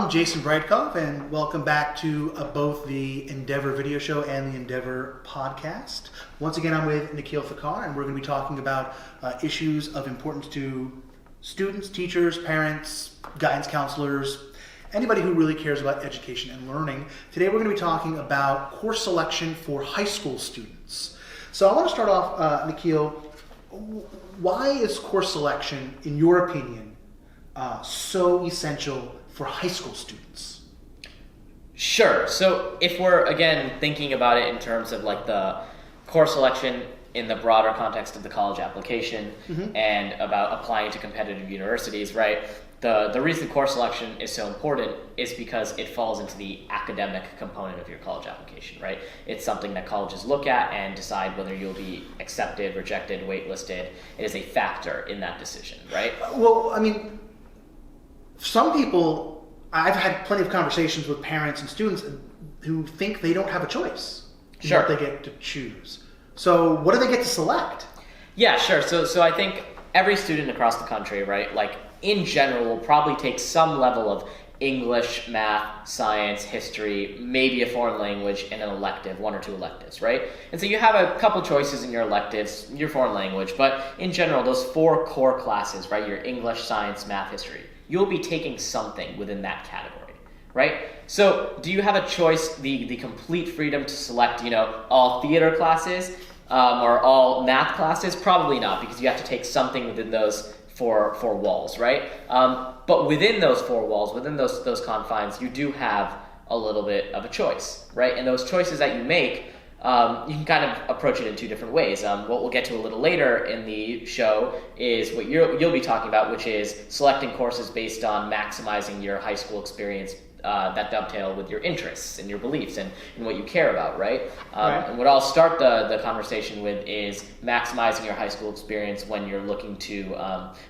I'm Jason Breitkopf, and welcome back to both the Endeavor video show and the Endeavor podcast. Once again, I'm with Nikhil Thakar, and we're going to be talking about issues of importance to students, teachers, parents, guidance counselors, anybody who really cares about education and learning. Today, we're going to be talking about course selection for high school students. So I want to start off, Nikhil, why is course selection, in your opinion, so essential for high school students? Sure. So if we're, again, thinking about it in terms of like the course selection in the broader context of the college application and about applying to competitive universities, right? The reason course selection is so important is because it falls into the academic component of your college application, right? It's something that colleges look at and decide whether you'll be accepted, rejected, waitlisted. It is a factor in that decision, right? Well, I mean, some people, I've had plenty of conversations with parents and students who think they don't have a choice in what they get to choose. So what do they get to select? Yeah, sure. So I think every student across the country, right, like in general, will probably take some level of English, math, science, history, maybe a foreign language, and an elective, one or two electives, right? And so you have a couple choices in your electives, your foreign language, but in general, those four core classes, right, your English, science, math, history, you'll be taking something within that category, right? So do you have a choice, the complete freedom to select, all theater classes or all math classes? Probably not, because you have to take something within those four walls, right? But within those four walls, within those confines, you do have a little bit of a choice, right? And those choices that you make, you can kind of approach it in two different ways. What we'll get to a little later in the show is what you'll be talking about, which is selecting courses based on maximizing your high school experience that dovetail with your interests and your beliefs and what you care about, right? And what I'll start the conversation with is maximizing your high school experience when you're looking to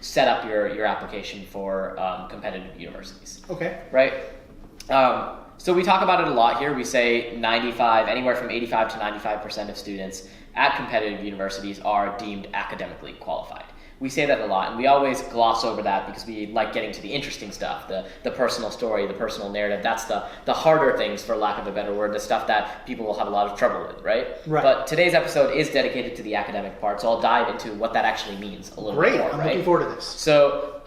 set up your application for competitive universities. Okay. Right? So we talk about it a lot here. We say anywhere from 85 to 95% of students at competitive universities are deemed academically qualified. We say that a lot, and we always gloss over that because we like getting to the interesting stuff, the personal story, the personal narrative. That's the harder things, for lack of a better word, the stuff that people will have a lot of trouble with, right? But today's episode is dedicated to the academic part, so I'll dive into what that actually means a little bit more, I'm looking forward to this. So,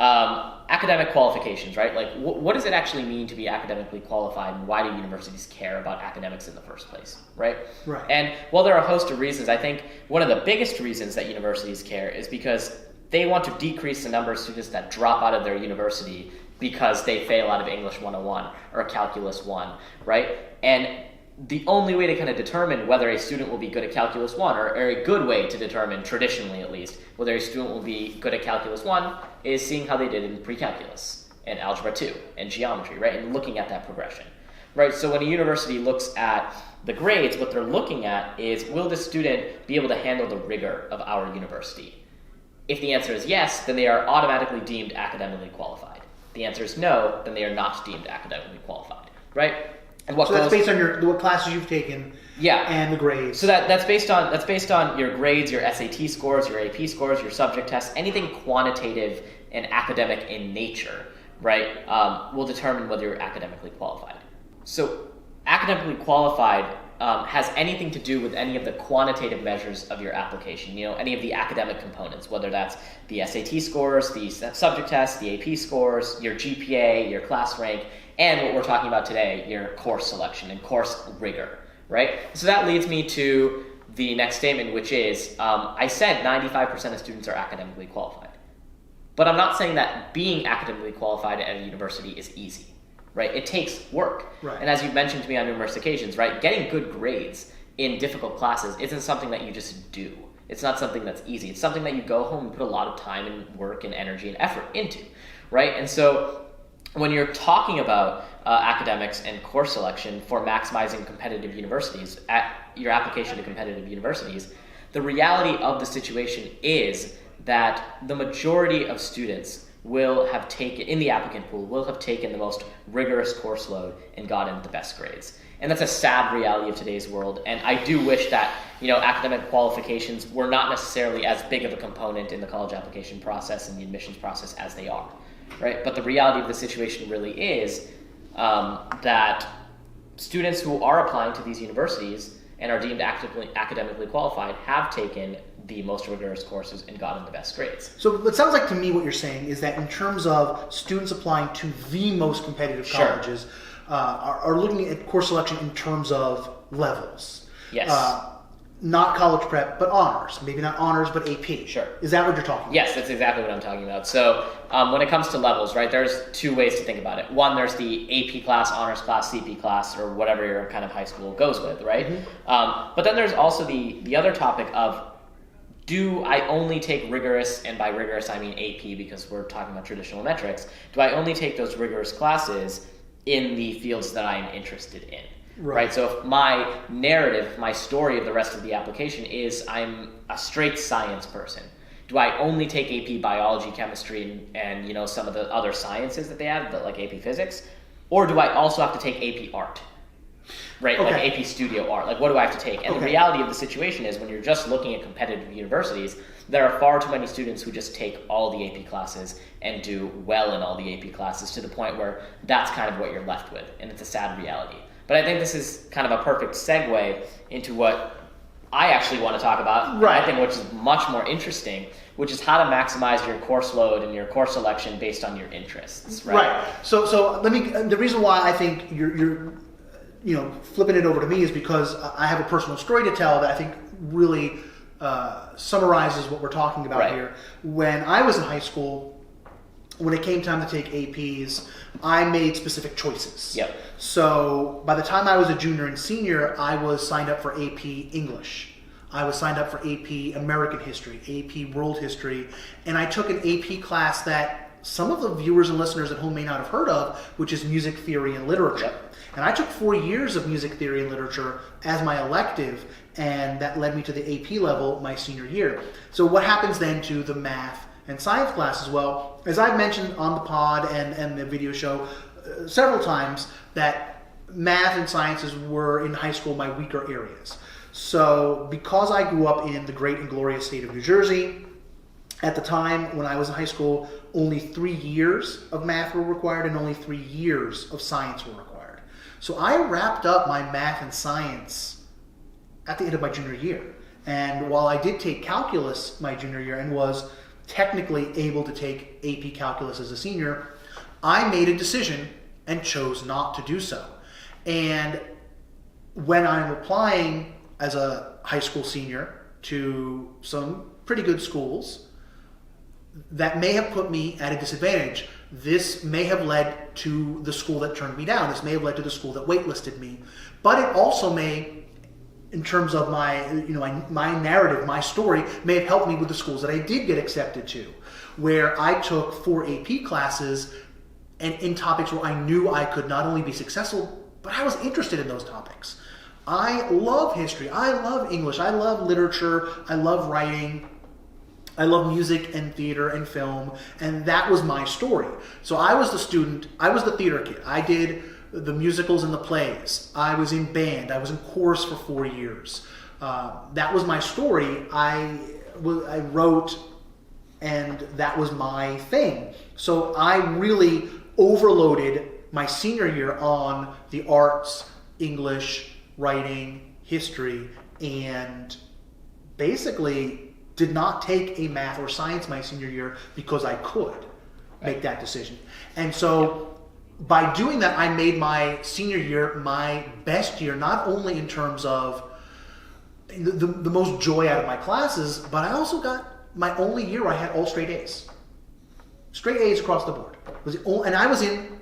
academic qualifications, right? Like, what does it actually mean to be academically qualified, and why do universities care about academics in the first place, right? And while there are a host of reasons, I think one of the biggest reasons that universities care is because they want to decrease the number of students that drop out of their university because they fail out of English 101 or Calculus 1, right? And the only way to kind of determine whether a student will be good at Calculus 1, or a good way to determine, traditionally at least, whether a student will be good at Calculus 1 is seeing how they did in pre-calculus and Algebra 2 and geometry, right? And looking at that progression, right? So when a university looks at the grades, what they're looking at is, will the student be able to handle the rigor of our university? If the answer is yes, then they are automatically deemed academically qualified. If the answer is no, then they are not deemed academically qualified, right? And so that's based on what classes you've taken, and the grades. So that's based on your grades, your SAT scores, your AP scores, your subject tests, anything quantitative and academic in nature, right? Will determine whether you're academically qualified. So academically qualified has anything to do with any of the quantitative measures of your application, any of the academic components, whether that's the SAT scores, the subject tests, the AP scores, your GPA, your class rank, and what we're talking about today, your course selection and course rigor, right? So that leads me to the next statement, which is, I said 95% of students are academically qualified. But I'm not saying that being academically qualified at a university is easy. Right? It takes work. And as you've mentioned to me on numerous occasions, right, getting good grades in difficult classes isn't something that you just do. It's not something that's easy. It's something that you go home and put a lot of time and work and energy and effort into, right? And so when you're talking about academics and course selection for maximizing competitive universities, at your application to competitive universities, the reality of the situation is that the majority of students will have taken, in the applicant pool, will have taken the most rigorous course load and gotten the best grades. And that's a sad reality of today's world. And I do wish that, academic qualifications were not necessarily as big of a component in the college application process and the admissions process as they are, right? But the reality of the situation really is that students who are applying to these universities and are deemed academically qualified have taken the most rigorous courses and gotten the best grades. So it sounds like to me what you're saying is that in terms of students applying to the most competitive colleges, are looking at course selection in terms of levels. Yes. Not college prep, but honors. Maybe not honors, but AP. Sure. Is that what you're talking about? Yes, that's exactly what I'm talking about. So when it comes to levels, right, there's two ways to think about it. One, there's the AP class, honors class, CP class, or whatever your kind of high school goes with, right? Mm-hmm. But then there's also the other topic of, do I only take rigorous, and by rigorous I mean AP because we're talking about traditional metrics, do I only take those rigorous classes in the fields that I'm interested in? Right. So if my narrative, my story of the rest of the application is I'm a straight science person, do I only take AP biology, chemistry, and you know some of the other sciences that they have, like AP physics, or do I also have to take AP art? Right, okay. Like AP Studio Art. Like, what do I have to take? And the reality of the situation is, when you're just looking at competitive universities, there are far too many students who just take all the AP classes and do well in all the AP classes to the point where that's kind of what you're left with, and it's a sad reality. But I think this is kind of a perfect segue into what I actually want to talk about, right. I think, which is much more interesting, which is how to maximize your course load and your course selection based on your interests. Right. So let me. The reason why I think you're flipping it over to me is because I have a personal story to tell that I think really summarizes what we're talking about here. When I was in high school, when it came time to take APs, I made specific choices. Yep. So by the time I was a junior and senior, I was signed up for AP English. I was signed up for AP American History, AP World History, and I took an AP class that some of the viewers and listeners at home may not have heard of, which is Music Theory and Literature. Yep. And I took 4 years of Music Theory and Literature as my elective, and that led me to the AP level my senior year. So what happens then to the math and science classes? Well, as I've mentioned on the pod and the video show several times, that math and sciences were in high school my weaker areas. So because I grew up in the great and glorious state of New Jersey, at the time when I was in high school, only 3 years of math were required and only 3 years of science were required. So I wrapped up my math and science at the end of my junior year. And while I did take calculus my junior year and was technically able to take AP Calculus as a senior, I made a decision and chose not to do so. And when I'm applying as a high school senior to some pretty good schools, that may have put me at a disadvantage. This may have led to the school that turned me down. This may have led to the school that waitlisted me. But it also may, in terms of my narrative, my story, may have helped me with the schools that I did get accepted to, where I took 4 AP classes and in topics where I knew I could not only be successful, but I was interested in those topics. I love history. I love English. I love literature. I love writing. I love music and theater and film, and that was my story. So I was the student. I was the theater kid. I did the musicals and the plays. I was in band. I was in chorus for 4 years. That was my story. I wrote, and that was my thing. So I really overloaded my senior year on the arts, English, writing, history, and basically did not take a math or science my senior year because I could make that decision. And so by doing that, I made my senior year my best year, not only in terms of the most joy out of my classes, but I also got my only year where I had all straight A's. Straight A's across the board. And I was in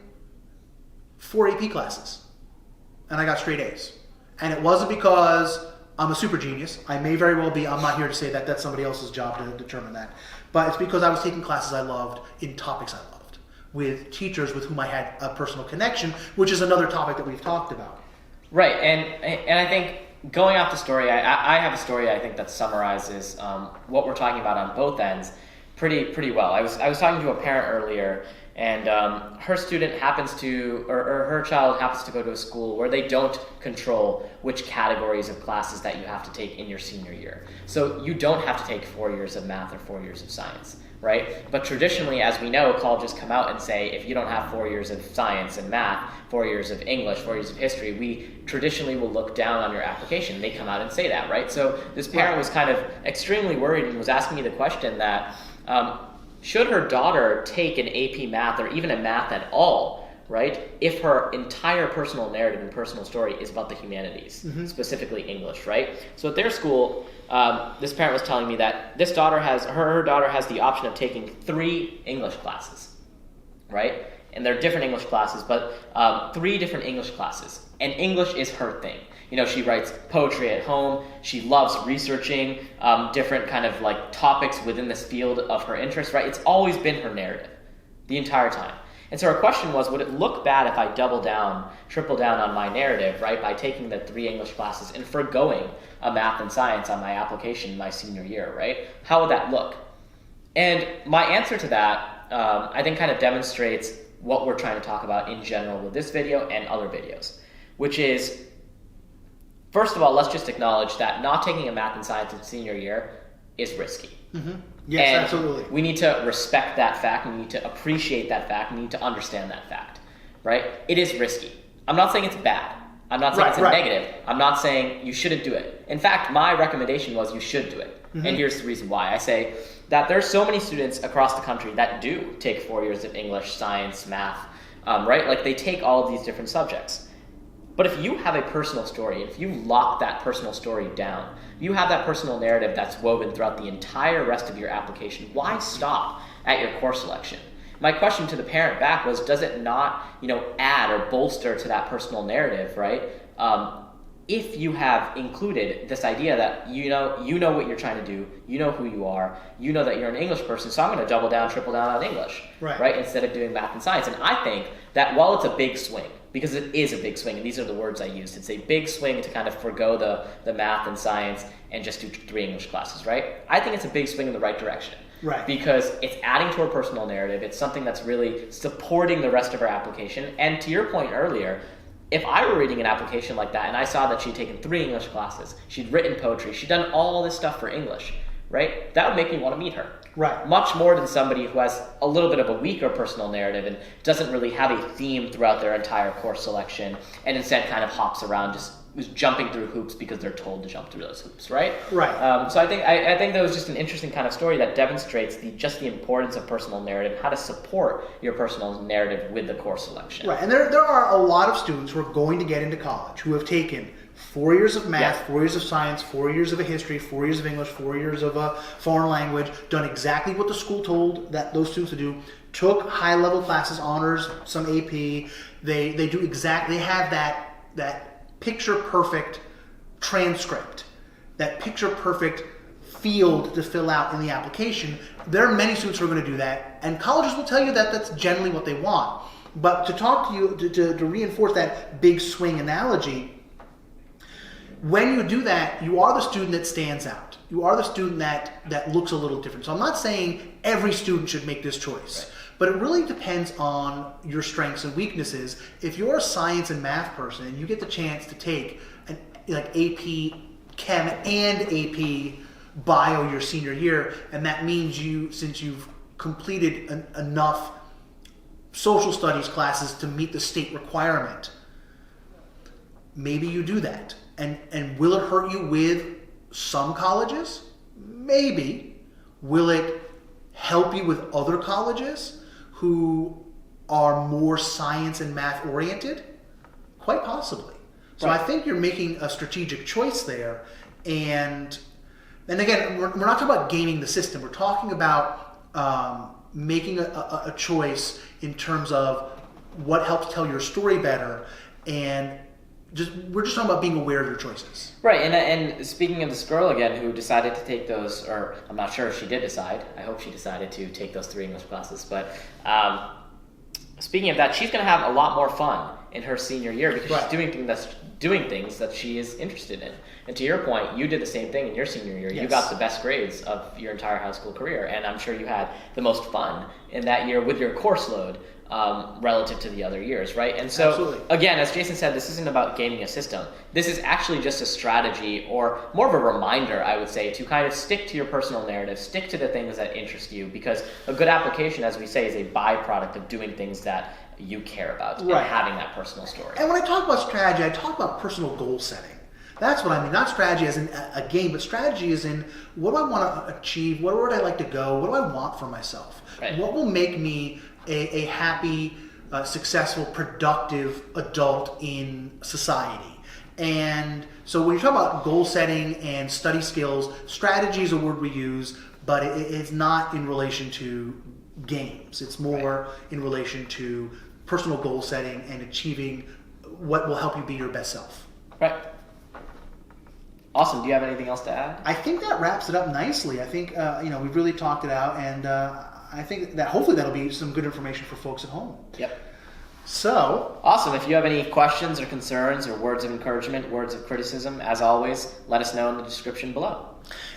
4 AP classes, and I got straight A's. And it wasn't because I'm a super genius. I may very well be. I'm not here to say that. That's somebody else's job to determine that. But it's because I was taking classes I loved in topics I loved, with teachers with whom I had a personal connection, which is another topic that we've talked about. Right, and I think going off the story, I have a story I think that summarizes what we're talking about on both ends pretty well. I was talking to a parent earlier, And her student happens to, or her child happens to go to a school where they don't control which categories of classes that you have to take in your senior year. So you don't have to take 4 years of math or 4 years of science, right? But traditionally, as we know, colleges come out and say, if you don't have 4 years of science and math, 4 years of English, 4 years of history, we traditionally will look down on your application. They come out and say that, right? So this parent was kind of extremely worried and was asking me the question that, should her daughter take an AP math or even a math at all, right, if her entire personal narrative and personal story is about the humanities, specifically English, right? So at their school, this parent was telling me that this daughter her daughter has the option of taking 3 English classes, right? And they're different English classes, but 3 different English classes. And English is her thing. You know, she writes poetry at home. She loves researching different kind of like topics within this field of her interest, right? It's always been her narrative the entire time. And so her question was, would it look bad if I triple down on my narrative, right, by taking the 3 English classes and forgoing a math and science on my application my senior year, right? How would that look? And my answer to that, I think kind of demonstrates what we're trying to talk about in general with this video and other videos, which is, first of all, let's just acknowledge that not taking a math and science in senior year is risky. Yes, and absolutely. We need to respect that fact. We need to appreciate that fact. We need to understand that fact, right? It is risky. I'm not saying it's bad. I'm not saying it's a negative. I'm not saying you shouldn't do it. In fact, my recommendation was you should do it. And here's the reason why. I say that there's so many students across the country that do take 4 years of English, science, math, right? Like they take all of these different subjects. But if you have a personal story, if you lock that personal story down, you have that personal narrative that's woven throughout the entire rest of your application, why stop at your course selection? My question to the parent back was, does it not, add or bolster to that personal narrative, right? If you have included this idea that you know what you're trying to do, you know who you are, you know that you're an English person, so I'm going to double down, triple down on English, right? Instead of doing math and science. And I think that while it's a big swing, because it is a big swing, and these are the words I used, it's a big swing to kind of forgo the math and science and just do 3 English classes, right? I think it's a big swing in the right direction. Right. Because it's adding to her personal narrative. It's something that's really supporting the rest of her application. And to your point earlier, if I were reading an application like that and I saw that she'd taken 3 English classes, she'd written poetry, she'd done all this stuff for English, right? That would make me want to meet her. Right. Much more than somebody who has a little bit of a weaker personal narrative and doesn't really have a theme throughout their entire course selection and instead kind of hops around, just is jumping through hoops because they're told to jump through those hoops, right? Right. So I think that was just an interesting kind of story that demonstrates the importance of personal narrative, how to support your personal narrative with the course selection. Right, and there are a lot of students who are going to get into college who have taken 4 years of math, 4 years of science, 4 years of a history, 4 years of English, 4 years of a foreign language, done exactly what the school told that those students to do, took high-level classes, honors, some AP. They do exactly, they have that picture-perfect transcript, that picture-perfect field to fill out in the application. There are many students who are going to do that, and colleges will tell you that that's generally what they want. But to talk to you, to reinforce that big swing analogy, when you do that, you are the student that stands out. You are the student that looks a little different. So I'm not saying every student should make this choice. Right. But it really depends on your strengths and weaknesses. If you're a science and math person and you get the chance to take like AP Chem and AP Bio your senior year, and that means since you've completed enough social studies classes to meet the state requirement, maybe you do that. And will it hurt you with some colleges? Maybe. Will it help you with other colleges who are more science and math oriented? Quite possibly. So I think you're making a strategic choice there. And again, we're not talking about gaming the system. We're talking about making a choice in terms of what helps tell your story better, and we're just talking about being aware of your choices. Right, and speaking of this girl again who decided to take those, or I'm not sure if she did decide, I hope she decided to take those 3 English classes, but speaking of that, she's going to have a lot more fun in her senior year because she's doing things that she is interested in, And to your point, you did the same thing in your senior year. You Yes. got the best grades of your entire high school career, and I'm sure you had the most fun in that year with your course load relative to the other years, right? And so, Absolutely. again, as Jason said, this isn't about gaming a system. This is actually just a strategy, or more of a reminder, I would say, to kind of stick to your personal narrative, stick to the things that interest you, because a good application, as we say, is a byproduct of doing things that you care about Right. and having that personal story. And when I talk about strategy, I talk about personal goal setting. That's what I mean. Not strategy as in a game, but strategy as in what do I want to achieve? Where would I like to go? What do I want for myself? Right. What will make me a happy, successful, productive adult in society? And so when you talk about goal setting and study skills, strategy is a word we use, but it's not in relation to games. It's more in relation to personal goal setting and achieving what will help you be your best self. Right. Awesome. Do you have anything else to add? I think that wraps it up nicely. I think we've really talked it out, and I think that hopefully that'll be some good information for folks at home. Yep. So, Awesome. If you have any questions or concerns or words of encouragement, words of criticism, as always, let us know in the description below.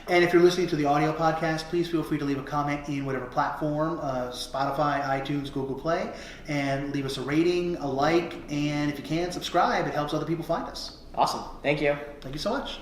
and if you're listening to the audio podcast, please feel free to leave a comment in whatever platform, Spotify, iTunes, Google Play, and leave us a rating, a like, and if you can, subscribe. It helps other people find us. Awesome. Thank you. Thank you so much.